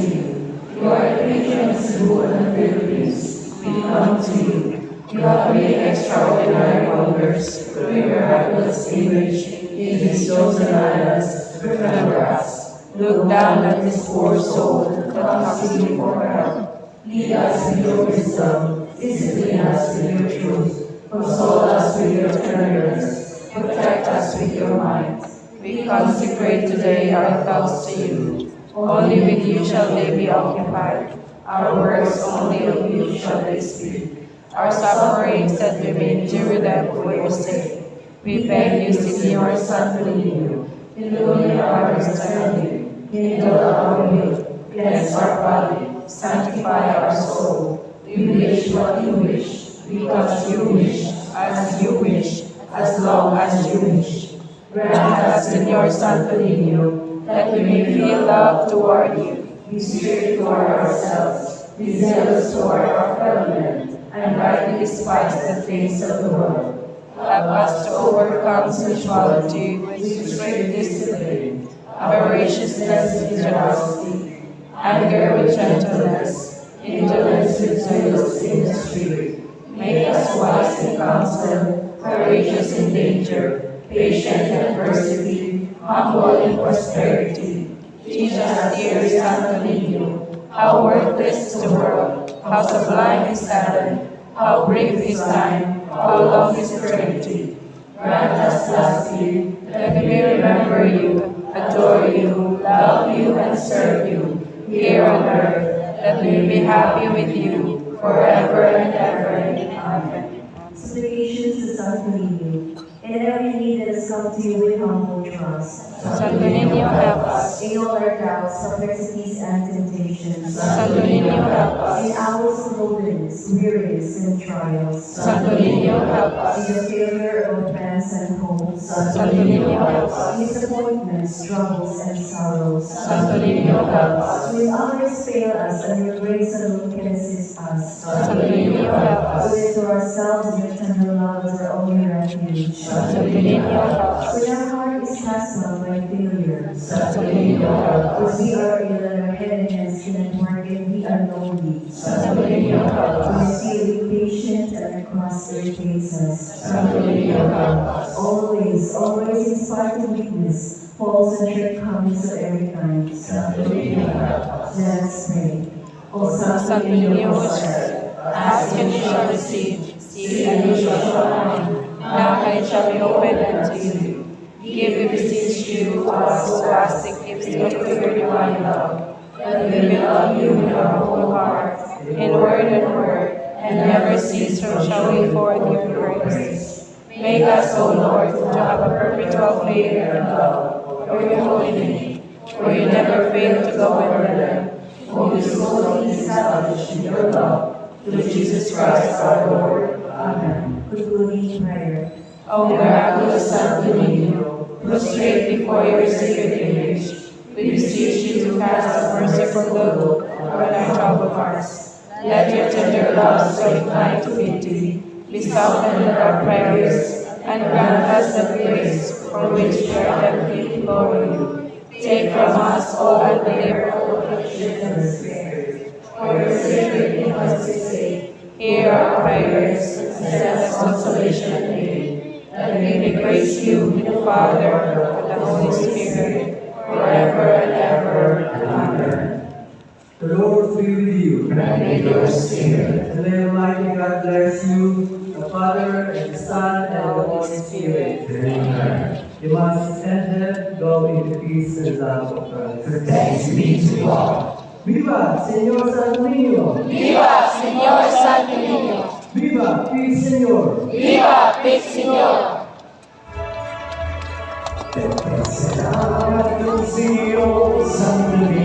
you. You are the patron Cebu and the Philippines. We come to you. You have made extraordinary wonders through your miraculous image in these chosen islands. Remember us. Look down at this poor soul that comes to you for help. Lead us with your wisdom. Discipline us with your truth. Console us with your tenderness. Protect us with your might. We consecrate today our thoughts to you. Only with you shall they be occupied. Our words only of you shall they speak. Our sufferings that we may endure them for your sake. We beg you, Señor Santo Niño, illumine our understanding, kindle our will, bless our body, sanctify our soul. We wish what you wish, because you wish, as long as you wish. Grant us, Señor Santo Niño, that we may feel love toward you, be strict toward ourselves, be zealous toward our fellow men, and rightly despise the things of the world. Help us to overcome sensuality with strict discipline, avariciousness with generosity, anger with gentleness, indolence with zealous industry. Make us wise in counsel, courageous in danger, patient in adversity, humble in prosperity. Teach us, dear Santo Niño, how worthless is the world, how sublime is heaven, how brief is time, how long is eternity. Grant us lastly that we may remember you, adore you, love you, and serve you here on earth, that we may be happy with you forever and ever. Amen. Supplications to Santo Niño, in every need that has come to you with humble trust. Santo Niño, help us. In all our doubts, perplexities, and temptations. Santo Niño, help In us. hours of loneliness, weariness, and trials. Santo Niño, help us. In the failure of plans and hopes. Santo Niño, help us. In disappointments, troubles, and sorrows. Santo Niño, help us. When others fail us, and your grace alone can assist us. Santo Niño, help us. With to ourselves and your tender love as our only refuge. Santo Niño, help us. When our heart is hassled by failure. Santo Niño, help When us. we are ill and our head and hands cannot work and we are lonely. Santo Niño, help When us. we feel impatient and our cross irritates us. Santo Niño, help us. Always, always in spite of weakness, faults and shortcomings of every kind. Santo Niño, help us. Let us pray. O Santo Niño, who said, ask and you shall receive, seek and you shall find, knock and it shall be opened unto you. Give, we beseech you, to us who ask the gifts of your divine love, that we may love you with our whole heart, in word and never cease from showing forth your praise. Make us, O Lord, to have a perpetual faith and love for your holy name, for you never fail to go with them, who is fully established in your love, through Jesus Christ our Lord. Amen. Concluding prayer. O miraculous Santo Niño, prostrate before your sacred image, we beseech you to cast a merciful look on our troubled hearts. Let your tender love so inclined to pity be softened in our prayers, and grant us the grace for which we are deeply imploring you. Take from us all unbearable afflictions and despair. For your sacred infancy's sake, hear our prayers and send us consolation and aid, that we may grace you with the Father and the Holy Spirit, forever and ever. Amen. The Lord be with you. And with your spirit. And may Almighty God bless you, the Father, and the Son, and the Holy Spirit. Amen. You must enter, go in the peace and love of Christ. Thanks be to God. Viva, Señor Santo Niño! Viva, Señor Santo Niño! Viva, Peace Señor! Viva, Peace Señor! Salamat Señor Santo Niño!